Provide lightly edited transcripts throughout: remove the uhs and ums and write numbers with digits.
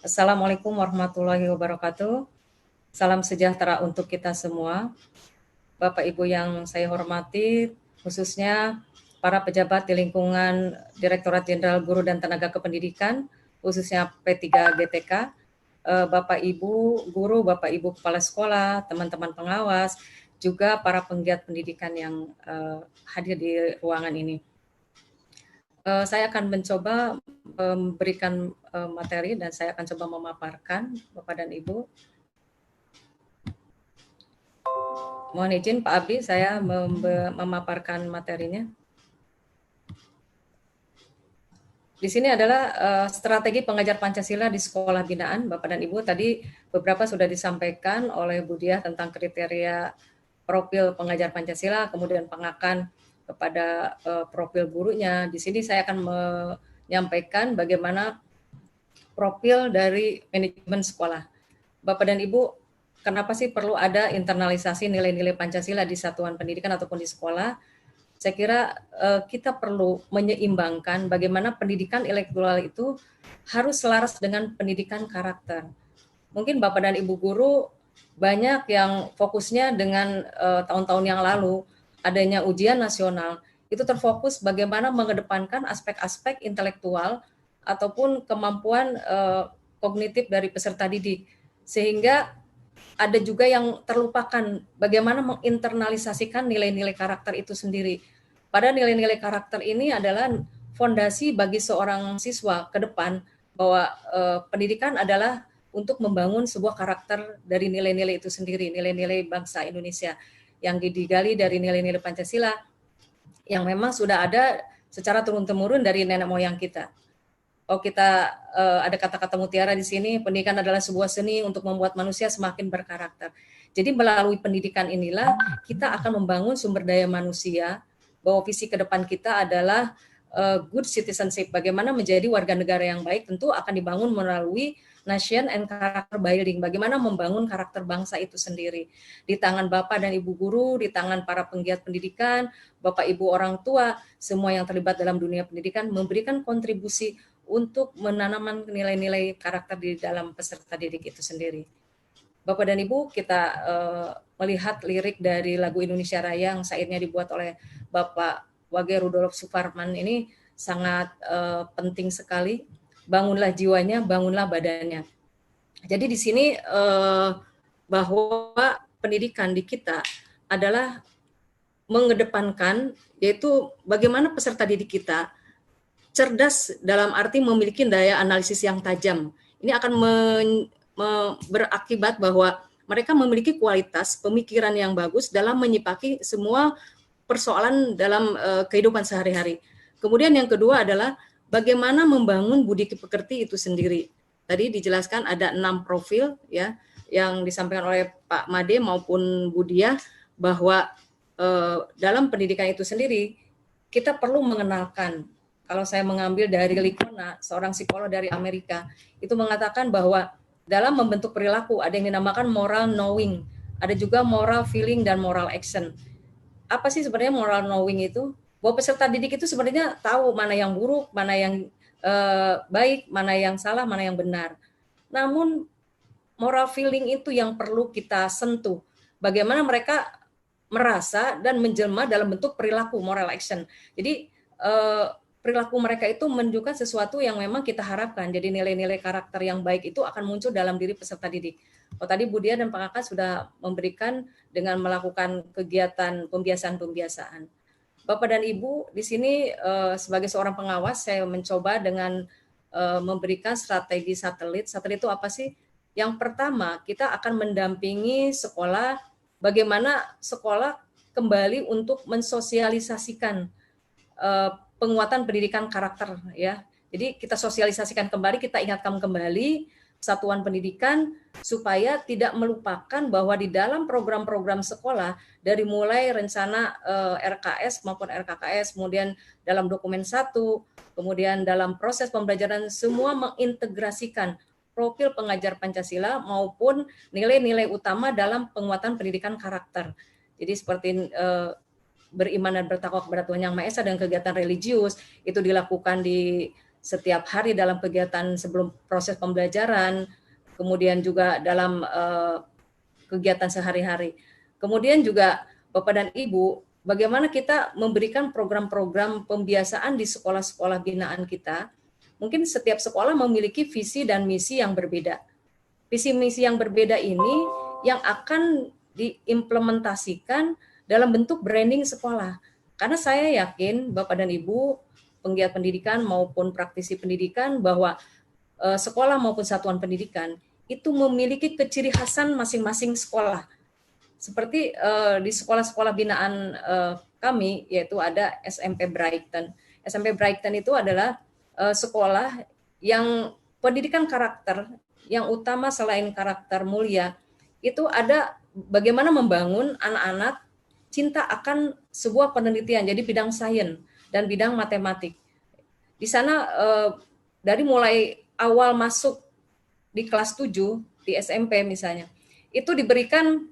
Assalamualaikum warahmatullahi wabarakatuh. Salam sejahtera untuk kita semua. Bapak Ibu yang saya hormati, khususnya para pejabat di lingkungan Direktorat Jenderal Guru dan Tenaga Kependidikan, khususnya P3GTK, Bapak Ibu guru, Bapak Ibu kepala sekolah, teman-teman pengawas, juga para penggiat pendidikan yang hadir di ruangan ini. Saya akan mencoba memberikan materi dan saya akan coba memaparkan Bapak dan Ibu. Mohon izin Pak Abdi, saya memaparkan materinya. Di sini adalah strategi pengajar Pancasila di sekolah binaan, Bapak dan Ibu. Tadi beberapa sudah disampaikan oleh Bu Diah tentang kriteria profil pengajar Pancasila, kemudian pengakan kepada profil gurunya. Di sini saya akan menyampaikan bagaimana profil dari manajemen sekolah. Bapak dan Ibu, kenapa sih perlu ada internalisasi nilai-nilai Pancasila di satuan pendidikan ataupun di sekolah? Saya kira kita perlu menyeimbangkan bagaimana pendidikan intelektual itu harus selaras dengan pendidikan karakter. Mungkin Bapak dan Ibu guru banyak yang fokusnya dengan tahun-tahun yang lalu adanya ujian nasional, itu terfokus bagaimana mengedepankan aspek-aspek intelektual ataupun kemampuan kognitif dari peserta didik. Sehingga ada juga yang terlupakan bagaimana menginternalisasikan nilai-nilai karakter itu sendiri. Pada nilai-nilai karakter ini adalah fondasi bagi seorang siswa ke depan bahwa pendidikan adalah untuk membangun sebuah karakter dari nilai-nilai itu sendiri, nilai-nilai bangsa Indonesia yang digali dari nilai-nilai Pancasila yang memang sudah ada secara turun-temurun dari nenek moyang kita. Kita ada kata-kata mutiara di sini, pendidikan adalah sebuah seni untuk membuat manusia semakin berkarakter. Jadi melalui pendidikan inilah kita akan membangun sumber daya manusia, bahwa visi ke depan kita adalah good citizenship, bagaimana menjadi warga negara yang baik, tentu akan dibangun melalui nation and character building, bagaimana membangun karakter bangsa itu sendiri. Di tangan Bapak dan Ibu guru, di tangan para penggiat pendidikan, Bapak Ibu orang tua, semua yang terlibat dalam dunia pendidikan memberikan kontribusi untuk menanamkan nilai-nilai karakter di dalam peserta didik itu sendiri. Bapak dan Ibu, kita melihat lirik dari lagu Indonesia Raya yang syairnya dibuat oleh Bapak Wage Rudolf Suparman ini sangat penting sekali. Bangunlah jiwanya, bangunlah badannya. Jadi di sini bahwa pendidikan di kita adalah mengedepankan yaitu bagaimana peserta didik kita cerdas dalam arti memiliki daya analisis yang tajam. Ini akan berakibat bahwa mereka memiliki kualitas pemikiran yang bagus dalam menyikapi semua persoalan dalam kehidupan sehari-hari. Kemudian yang kedua adalah bagaimana membangun budi pekerti itu sendiri. Tadi dijelaskan ada 6 profil ya yang disampaikan oleh Pak Made maupun Bu Diah bahwa dalam pendidikan itu sendiri kita perlu mengenalkan. Kalau saya mengambil dari Licona, seorang psikolog dari Amerika, itu mengatakan bahwa dalam membentuk perilaku ada yang dinamakan moral knowing, ada juga moral feeling dan moral action. Apa sih sebenarnya moral knowing itu? Bahwa peserta didik itu sebenarnya tahu mana yang buruk, mana yang baik, mana yang salah, mana yang benar. Namun moral feeling itu yang perlu kita sentuh. Bagaimana mereka merasa dan menjelma dalam bentuk perilaku moral action. Jadi perilaku mereka itu menunjukkan sesuatu yang memang kita harapkan. Jadi nilai-nilai karakter yang baik itu akan muncul dalam diri peserta didik. Tadi Bu Diah dan Pak Kakak sudah memberikan dengan melakukan kegiatan pembiasaan-pembiasaan. Bapak dan Ibu, di sini sebagai seorang pengawas, saya mencoba dengan memberikan strategi satelit. Satelit itu apa sih? Yang pertama, kita akan mendampingi sekolah, bagaimana sekolah kembali untuk mensosialisasikan penguatan pendidikan karakter ya. Jadi kita sosialisasikan kembali, kita ingatkan kembali satuan pendidikan supaya tidak melupakan bahwa di dalam program-program sekolah dari mulai rencana RKS maupun RKKS, kemudian dalam dokumen 1, kemudian dalam proses pembelajaran semua mengintegrasikan profil pengajar Pancasila maupun nilai-nilai utama dalam penguatan pendidikan karakter. Jadi seperti beriman dan bertakwa kepada Tuhan Yang Maha Esa dan kegiatan religius itu dilakukan di setiap hari dalam kegiatan sebelum proses pembelajaran, kemudian juga dalam kegiatan sehari-hari. Kemudian juga Bapak dan Ibu, bagaimana kita memberikan program-program pembiasaan di sekolah-sekolah binaan kita. Mungkin setiap sekolah memiliki visi dan misi yang berbeda. Visi misi yang berbeda ini yang akan diimplementasikan dalam bentuk branding sekolah. Karena saya yakin Bapak dan Ibu, penggiat pendidikan maupun praktisi pendidikan, bahwa sekolah maupun satuan pendidikan itu memiliki keciri khasan masing-masing sekolah. Seperti di sekolah-sekolah binaan kami, yaitu ada SMP Brighton. SMP Brighton itu adalah sekolah yang pendidikan karakter yang utama selain karakter mulia, itu ada bagaimana membangun anak-anak cinta akan sebuah penelitian, jadi bidang sains dan bidang matematik. Di sana dari mulai awal masuk di kelas 7 di SMP misalnya, itu diberikan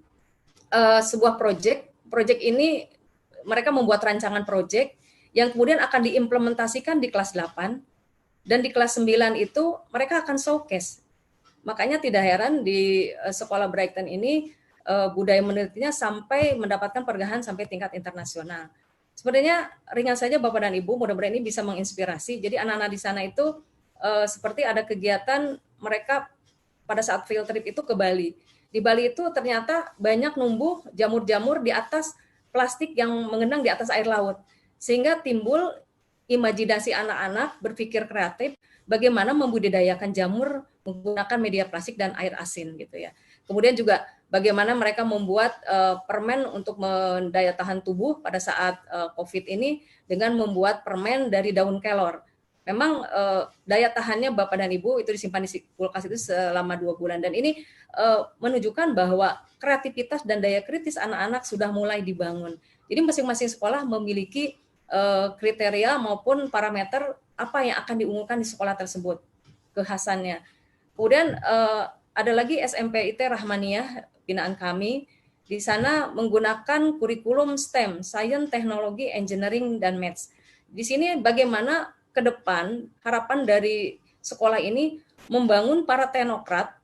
sebuah proyek ini mereka membuat rancangan proyek yang kemudian akan diimplementasikan di kelas 8, dan di kelas 9 itu mereka akan showcase. Makanya tidak heran di sekolah Brighton ini budaya menelitinya sampai mendapatkan penghargaan sampai tingkat internasional. Sebenarnya ringan saja Bapak dan Ibu, mudah-mudahan ini bisa menginspirasi. Jadi anak-anak di sana itu seperti ada kegiatan mereka pada saat field trip itu ke Bali. Di Bali itu ternyata banyak numbuh jamur-jamur di atas plastik yang mengenang di atas air laut. Sehingga timbul imajinasi anak-anak berpikir kreatif bagaimana membudidayakan jamur menggunakan media plastik dan air asin gitu ya. Kemudian juga bagaimana mereka membuat permen untuk mendaya tahan tubuh pada saat COVID ini dengan membuat permen dari daun kelor. Memang daya tahannya Bapak dan Ibu itu disimpan di kulkas itu selama 2 bulan, dan ini menunjukkan bahwa kreativitas dan daya kritis anak-anak sudah mulai dibangun. Jadi masing-masing sekolah memiliki kriteria maupun parameter apa yang akan diunggulkan di sekolah tersebut, kekhasannya. Kemudian ada lagi SMP IT Rahmaniyah binaan kami. Di sana menggunakan kurikulum STEM, Science, Teknologi, Engineering, dan Maths. Di sini bagaimana ke depan harapan dari sekolah ini membangun para teknokrat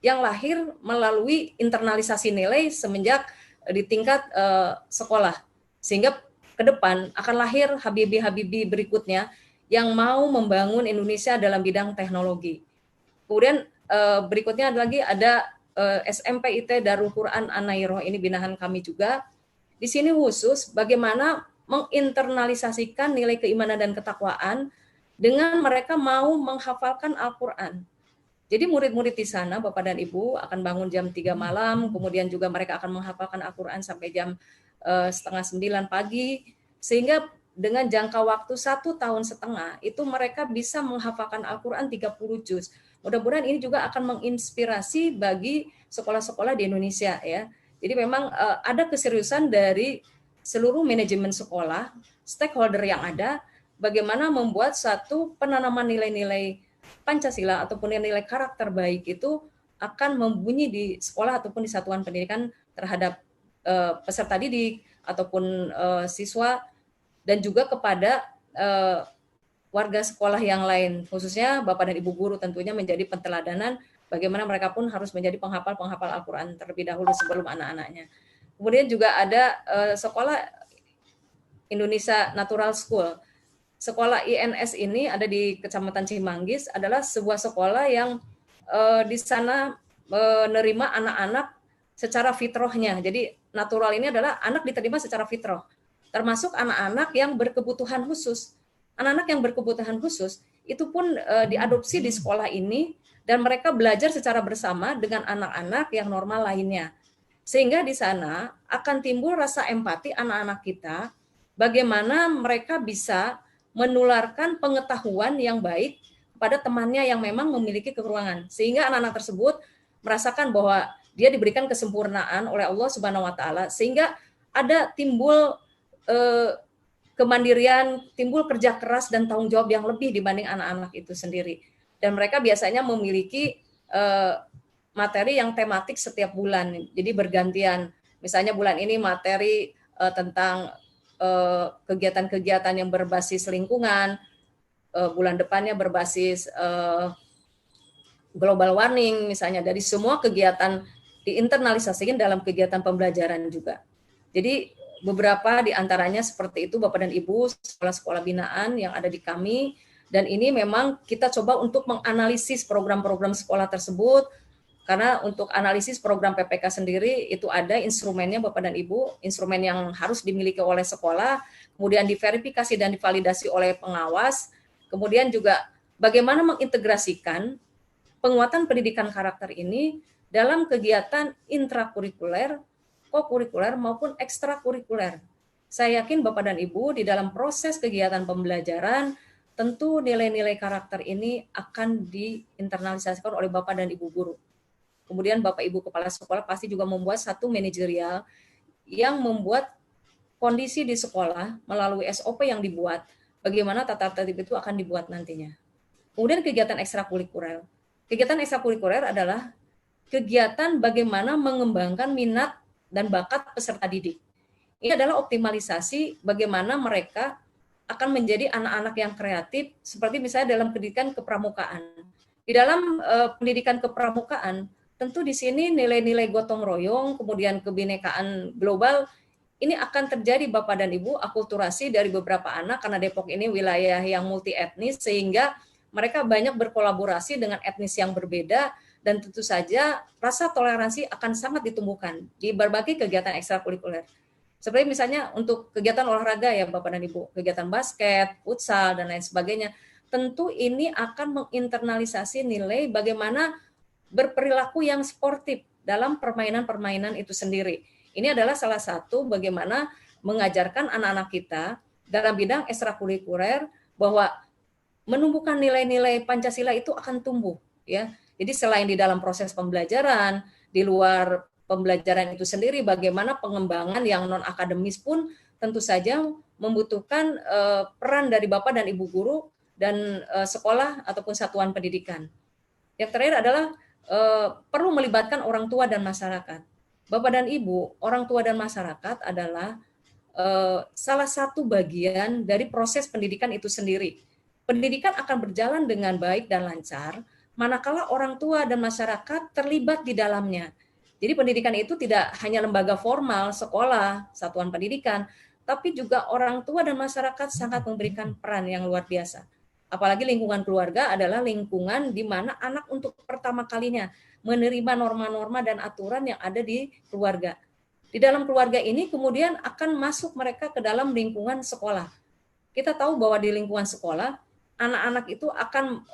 yang lahir melalui internalisasi nilai semenjak di tingkat sekolah, sehingga ke depan akan lahir Habibi-Habibi berikutnya yang mau membangun Indonesia dalam bidang teknologi. Kemudian berikutnya lagi ada SMP IT Darul Quran An-Nairoh, ini binaan kami juga. Di sini khusus bagaimana menginternalisasikan nilai keimanan dan ketakwaan dengan mereka mau menghafalkan Al-Quran. Jadi murid-murid di sana, Bapak dan Ibu, akan bangun jam 3 malam, kemudian juga mereka akan menghafalkan Al-Quran sampai jam setengah 9 pagi, sehingga dengan jangka waktu 1,5 tahun itu mereka bisa menghafalkan Al-Quran 30 juz. Mudah-mudahan ini juga akan menginspirasi bagi sekolah-sekolah di Indonesia ya. Jadi memang ada keseriusan dari seluruh manajemen sekolah, stakeholder yang ada, bagaimana membuat satu penanaman nilai-nilai Pancasila ataupun nilai karakter baik itu akan membunyi di sekolah ataupun di satuan pendidikan terhadap peserta didik ataupun siswa, dan juga kepada warga sekolah yang lain, khususnya Bapak dan Ibu guru tentunya menjadi penteladanan bagaimana mereka pun harus menjadi penghafal Al-Quran terlebih dahulu sebelum anak-anaknya. Kemudian juga ada sekolah Indonesia Natural School. Sekolah INS ini ada di Kecamatan Cimanggis, adalah sebuah sekolah yang di sana menerima anak-anak secara fitrahnya. Jadi natural ini adalah anak diterima secara fitrah, termasuk anak-anak yang berkebutuhan khusus. Anak-anak yang berkebutuhan khusus itu pun diadopsi di sekolah ini, dan mereka belajar secara bersama dengan anak-anak yang normal lainnya. Sehingga di sana akan timbul rasa empati anak-anak kita, bagaimana mereka bisa menularkan pengetahuan yang baik pada temannya yang memang memiliki kekurangan, sehingga anak-anak tersebut merasakan bahwa dia diberikan kesempurnaan oleh Allah Subhanahu wa taala, sehingga ada timbul kemandirian, timbul kerja keras dan tanggung jawab yang lebih dibanding anak-anak itu sendiri. Dan mereka biasanya memiliki materi yang tematik setiap bulan, jadi bergantian. Misalnya bulan ini materi tentang kegiatan-kegiatan yang berbasis lingkungan, bulan depannya berbasis global warming misalnya, dari semua kegiatan diinternalisasikan dalam kegiatan pembelajaran juga. Jadi beberapa di antaranya seperti itu Bapak dan Ibu, sekolah-sekolah binaan yang ada di kami, dan ini memang kita coba untuk menganalisis program-program sekolah tersebut, karena untuk analisis program PPK sendiri itu ada instrumennya Bapak dan Ibu, instrumen yang harus dimiliki oleh sekolah, kemudian diverifikasi dan divalidasi oleh pengawas, kemudian juga bagaimana mengintegrasikan penguatan pendidikan karakter ini dalam kegiatan intrakurikuler, kokurikuler maupun ekstrakurikuler. Saya yakin Bapak dan Ibu di dalam proses kegiatan pembelajaran tentu nilai-nilai karakter ini akan diinternalisasikan oleh Bapak dan Ibu guru. Kemudian Bapak Ibu kepala sekolah pasti juga membuat satu manajerial yang membuat kondisi di sekolah melalui SOP yang dibuat, bagaimana tata tertib itu akan dibuat nantinya. Kemudian kegiatan ekstrakurikuler. Kegiatan ekstrakurikuler adalah kegiatan bagaimana mengembangkan minat dan bakat peserta didik. Ini adalah optimalisasi bagaimana mereka akan menjadi anak-anak yang kreatif, seperti misalnya dalam pendidikan kepramukaan. Di dalam pendidikan kepramukaan, tentu di sini nilai-nilai gotong royong, kemudian kebinekaan global, ini akan terjadi Bapak dan Ibu, akulturasi dari beberapa anak, karena Depok ini wilayah yang multi etnis, sehingga mereka banyak berkolaborasi dengan etnis yang berbeda, dan tentu saja rasa toleransi akan sangat ditumbuhkan di berbagai kegiatan ekstrakurikuler. Seperti misalnya untuk kegiatan olahraga ya Bapak dan Ibu, kegiatan basket, futsal, dan lain sebagainya. Tentu ini akan menginternalisasi nilai bagaimana berperilaku yang sportif dalam permainan-permainan itu sendiri. Ini adalah salah satu bagaimana mengajarkan anak-anak kita dalam bidang ekstrakurikuler bahwa menumbuhkan nilai-nilai Pancasila itu akan tumbuh ya. Jadi selain di dalam proses pembelajaran, di luar pembelajaran itu sendiri bagaimana pengembangan yang non akademis pun tentu saja membutuhkan peran dari Bapak dan Ibu guru dan sekolah ataupun satuan pendidikan. Yang terakhir adalah perlu melibatkan orang tua dan masyarakat. Bapak dan Ibu, orang tua dan masyarakat adalah salah satu bagian dari proses pendidikan itu sendiri. Pendidikan akan berjalan dengan baik dan lancar manakala orang tua dan masyarakat terlibat di dalamnya. Jadi pendidikan itu tidak hanya lembaga formal, sekolah, satuan pendidikan, tapi juga orang tua dan masyarakat sangat memberikan peran yang luar biasa. Apalagi lingkungan keluarga adalah lingkungan di mana anak untuk pertama kalinya menerima norma-norma dan aturan yang ada di keluarga. Di dalam keluarga ini kemudian akan masuk mereka ke dalam lingkungan sekolah. Kita tahu bahwa di lingkungan sekolah, anak-anak itu akan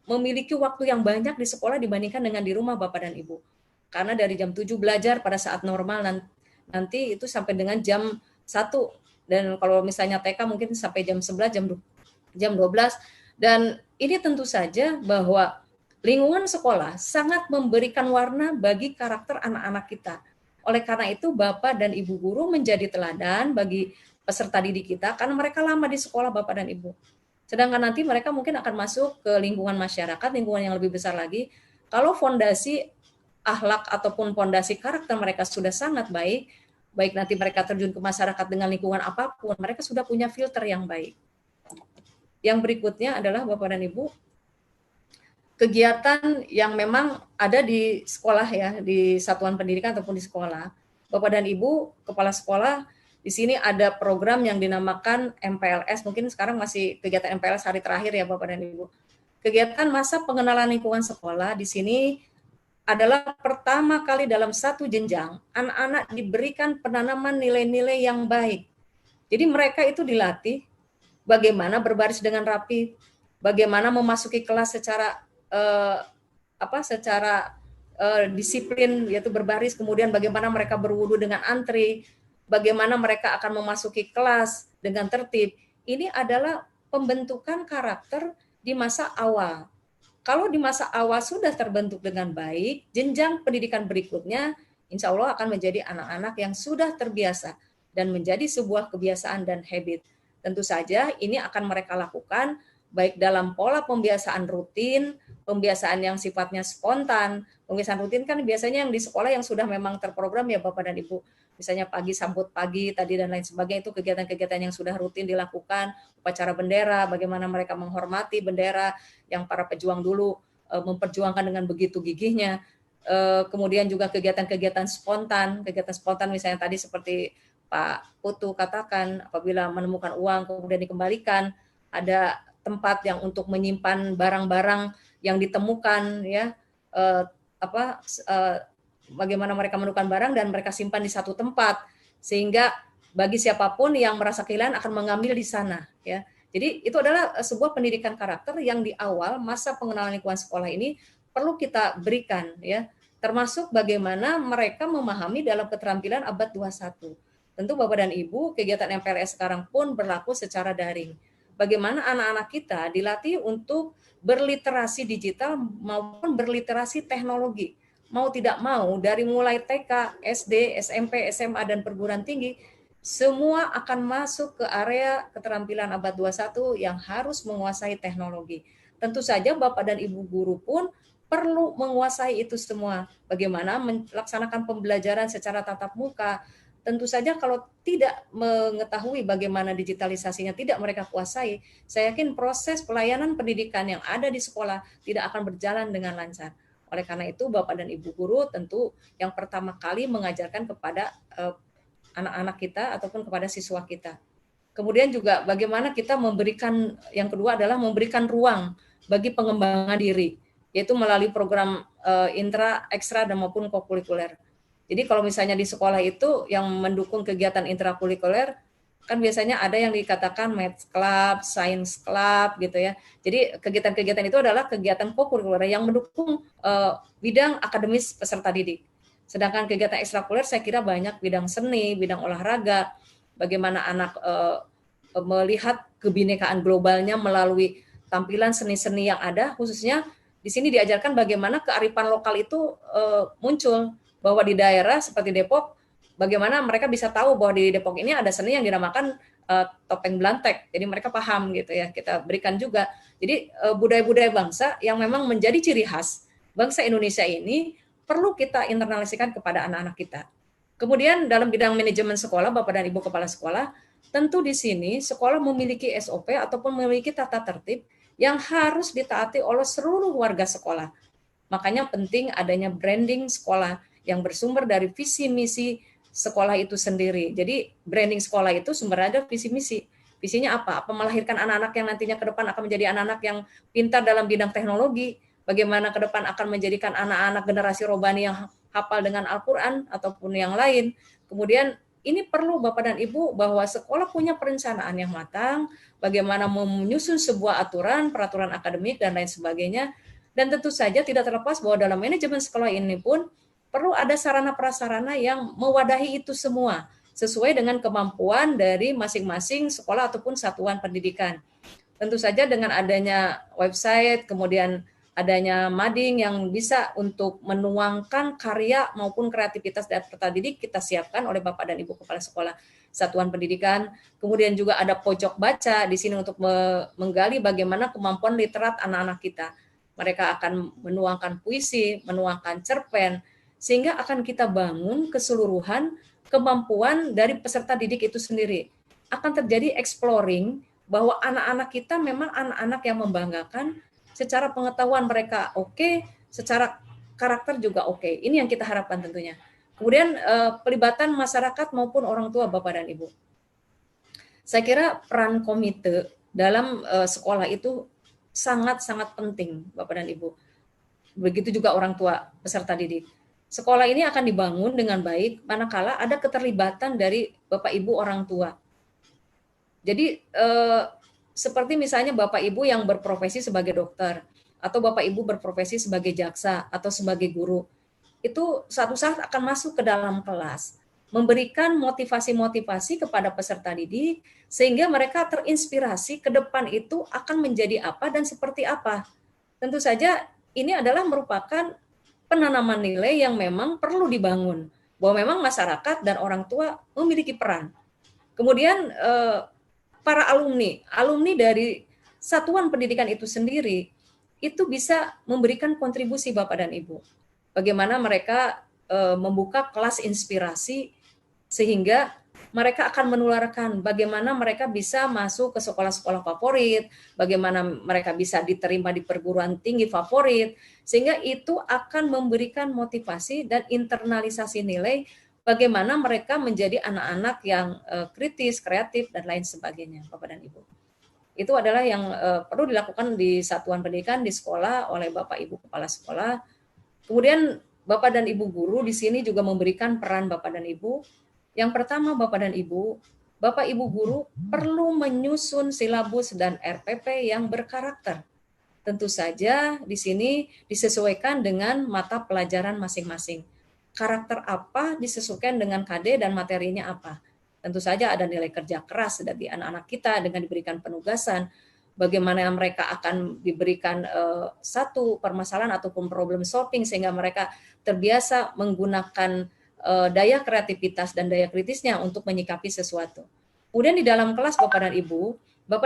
memiliki waktu yang banyak di sekolah dibandingkan dengan di rumah Bapak dan Ibu. Karena dari jam 7 belajar pada saat normal nanti itu sampai dengan jam 1. Dan kalau misalnya TK mungkin sampai jam 11, jam 12. Dan ini tentu saja bahwa lingkungan sekolah sangat memberikan warna bagi karakter anak-anak kita. Oleh karena itu Bapak dan Ibu guru menjadi teladan bagi peserta didik kita karena mereka lama di sekolah Bapak dan Ibu. Sedangkan nanti mereka mungkin akan masuk ke lingkungan masyarakat, lingkungan yang lebih besar lagi. Kalau fondasi akhlak ataupun fondasi karakter mereka sudah sangat baik, baik nanti mereka terjun ke masyarakat dengan lingkungan apapun, mereka sudah punya filter yang baik. Yang berikutnya adalah Bapak dan Ibu, kegiatan yang memang ada di sekolah ya, di satuan pendidikan ataupun di sekolah. Bapak dan Ibu, kepala sekolah, di sini ada program yang dinamakan MPLS, mungkin sekarang masih kegiatan MPLS hari terakhir ya Bapak dan Ibu. Kegiatan masa pengenalan lingkungan sekolah di sini adalah pertama kali dalam satu jenjang, anak-anak diberikan penanaman nilai-nilai yang baik. Jadi mereka itu dilatih bagaimana berbaris dengan rapi, bagaimana memasuki kelas secara disiplin, yaitu berbaris, kemudian bagaimana mereka berwudu dengan antri, bagaimana mereka akan memasuki kelas dengan tertib. Ini adalah pembentukan karakter di masa awal. Kalau di masa awal sudah terbentuk dengan baik, jenjang pendidikan berikutnya insya Allah akan menjadi anak-anak yang sudah terbiasa dan menjadi sebuah kebiasaan dan habit. Tentu saja ini akan mereka lakukan baik dalam pola pembiasaan rutin, pembiasaan yang sifatnya spontan. Pembiasaan rutin kan biasanya yang di sekolah yang sudah memang terprogram ya Bapak dan Ibu. misalnya pagi sambut pagi tadi dan lain sebagainya, itu kegiatan-kegiatan yang sudah rutin dilakukan, upacara bendera, bagaimana mereka menghormati bendera yang para pejuang dulu memperjuangkan dengan begitu gigihnya. Kemudian juga kegiatan spontan misalnya tadi seperti Pak Putu katakan, apabila menemukan uang kemudian dikembalikan, ada tempat yang untuk menyimpan barang-barang yang ditemukan, ya, eh, apa eh, bagaimana mereka menemukan barang dan mereka simpan di satu tempat, sehingga bagi siapapun yang merasa kehilangan akan mengambil di sana, ya. Jadi itu adalah sebuah pendidikan karakter yang di awal masa pengenalan lingkungan sekolah ini perlu kita berikan, ya, termasuk bagaimana mereka memahami dalam keterampilan abad 21. Tentu Bapak dan Ibu, kegiatan MPLS sekarang pun berlaku secara daring. Bagaimana anak-anak kita dilatih untuk berliterasi digital maupun berliterasi teknologi. Mau tidak mau, dari mulai TK, SD, SMP, SMA, dan perguruan tinggi, semua akan masuk ke area keterampilan abad 21 yang harus menguasai teknologi. Tentu saja Bapak dan Ibu guru pun perlu menguasai itu semua. Bagaimana melaksanakan pembelajaran secara tatap muka. Tentu saja kalau tidak mengetahui bagaimana digitalisasinya, tidak mereka kuasai, saya yakin proses pelayanan pendidikan yang ada di sekolah tidak akan berjalan dengan lancar. Oleh karena itu, Bapak dan Ibu guru tentu yang pertama kali mengajarkan kepada anak-anak kita ataupun kepada siswa kita. Kemudian juga bagaimana kita memberikan, yang kedua adalah memberikan ruang bagi pengembangan diri, yaitu melalui program intra, ekstra, dan maupun kokurikuler. Jadi kalau misalnya di sekolah itu yang mendukung kegiatan intrakurikuler, kan biasanya ada yang dikatakan math club, science club gitu ya. Jadi kegiatan-kegiatan itu adalah kegiatan kokurikuler yang mendukung bidang akademis peserta didik. Sedangkan kegiatan ekstrakurikuler saya kira banyak bidang seni, bidang olahraga, bagaimana anak melihat kebinekaan globalnya melalui tampilan seni-seni yang ada, khususnya di sini diajarkan bagaimana kearifan lokal itu muncul, bahwa di daerah seperti Depok, bagaimana mereka bisa tahu bahwa di Depok ini ada seni yang dinamakan topeng belantek. Jadi mereka paham gitu ya. Kita berikan juga. Jadi budaya-budaya bangsa yang memang menjadi ciri khas bangsa Indonesia ini perlu kita internalisasikan kepada anak-anak kita. Kemudian dalam bidang manajemen sekolah, Bapak dan Ibu Kepala Sekolah, tentu di sini sekolah memiliki SOP ataupun memiliki tata tertib yang harus ditaati oleh seluruh warga sekolah. Makanya penting adanya branding sekolah yang bersumber dari visi misi sekolah itu sendiri. Jadi branding sekolah itu sumber ada visi misi. Visinya apa? Apa melahirkan anak-anak yang nantinya ke depan akan menjadi anak-anak yang pintar dalam bidang teknologi. Bagaimana ke depan akan menjadikan anak-anak generasi robani yang hafal dengan Al-Quran ataupun yang lain. Kemudian ini perlu Bapak dan Ibu bahwa sekolah punya perencanaan yang matang, bagaimana menyusun sebuah aturan, peraturan akademik, dan lain sebagainya. Dan tentu saja tidak terlepas bahwa dalam manajemen sekolah ini pun perlu ada sarana prasarana yang mewadahi itu semua sesuai dengan kemampuan dari masing-masing sekolah ataupun satuan pendidikan. Tentu saja dengan adanya website, kemudian adanya mading yang bisa untuk menuangkan karya maupun kreativitas dari peserta didik, kita siapkan oleh Bapak dan Ibu Kepala Sekolah Satuan Pendidikan. Kemudian juga ada pojok baca di sini untuk menggali bagaimana kemampuan literat anak-anak kita. Mereka akan menuangkan puisi, menuangkan cerpen, sehingga akan kita bangun keseluruhan kemampuan dari peserta didik itu sendiri. Akan terjadi exploring bahwa anak-anak kita memang anak-anak yang membanggakan, secara pengetahuan mereka oke, secara karakter juga oke. Ini yang kita harapkan tentunya. Kemudian pelibatan masyarakat maupun orang tua Bapak dan Ibu. Saya kira peran komite dalam sekolah itu sangat-sangat penting Bapak dan Ibu. Begitu juga orang tua peserta didik. Sekolah ini akan dibangun dengan baik manakala ada keterlibatan dari Bapak Ibu orang tua. Jadi seperti misalnya Bapak Ibu yang berprofesi sebagai dokter, atau Bapak Ibu berprofesi sebagai jaksa atau sebagai guru, itu suatu saat akan masuk ke dalam kelas, memberikan motivasi-motivasi kepada peserta didik, sehingga mereka terinspirasi ke depan itu akan menjadi apa dan seperti apa. Tentu saja ini adalah merupakan penanaman nilai yang memang perlu dibangun, bahwa memang masyarakat dan orang tua memiliki peran. Kemudian para alumni dari satuan pendidikan itu sendiri, itu bisa memberikan kontribusi Bapak dan Ibu. Bagaimana mereka membuka kelas inspirasi sehingga mereka akan menularkan bagaimana mereka bisa masuk ke sekolah-sekolah favorit, bagaimana mereka bisa diterima di perguruan tinggi favorit, sehingga itu akan memberikan motivasi dan internalisasi nilai bagaimana mereka menjadi anak-anak yang kritis, kreatif, dan lain sebagainya, Bapak dan Ibu. Itu adalah yang perlu dilakukan di satuan pendidikan, di sekolah oleh Bapak Ibu Kepala Sekolah. Kemudian Bapak dan Ibu guru di sini juga memberikan peran Bapak dan Ibu. Yang pertama Bapak dan Ibu, Bapak Ibu guru perlu menyusun silabus dan RPP yang berkarakter. Tentu saja di sini disesuaikan dengan mata pelajaran masing-masing. Karakter apa disesuaikan dengan KD dan materinya apa. Tentu saja ada nilai kerja keras dari anak-anak kita dengan diberikan penugasan, bagaimana mereka akan diberikan satu permasalahan ataupun problem solving sehingga mereka terbiasa menggunakan daya kreativitas dan daya kritisnya untuk menyikapi sesuatu. Kemudian di dalam kelas Bapak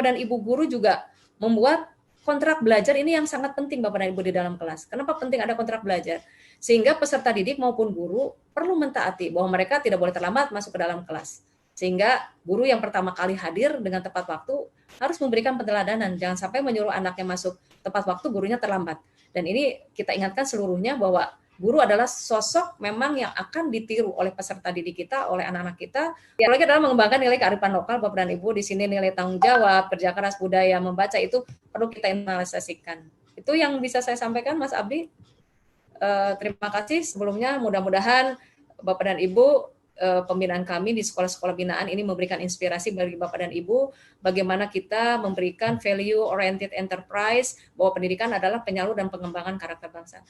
dan Ibu guru juga membuat kontrak belajar ini yang sangat penting Bapak dan Ibu di dalam kelas. Kenapa penting ada kontrak belajar? Sehingga peserta didik maupun guru perlu mentaati bahwa mereka tidak boleh terlambat masuk ke dalam kelas. Sehingga guru yang pertama kali hadir dengan tepat waktu harus memberikan penteladanan. Jangan sampai menyuruh anaknya masuk tepat waktu, gurunya terlambat. Dan ini kita ingatkan seluruhnya bahwa guru adalah sosok memang yang akan ditiru oleh peserta didik kita, oleh anak-anak kita. Yang lagi adalah mengembangkan nilai kearifan lokal, Bapak dan Ibu. Di sini nilai tanggung jawab, kerja keras, budaya, membaca itu perlu kita internalisasikan. Itu yang bisa saya sampaikan, Mas Abdi. Terima kasih sebelumnya. Mudah-mudahan Bapak dan Ibu pembinaan kami di sekolah-sekolah binaan ini memberikan inspirasi bagi Bapak dan Ibu bagaimana kita memberikan value oriented enterprise bahwa pendidikan adalah penyalur dan pengembangan karakter bangsa.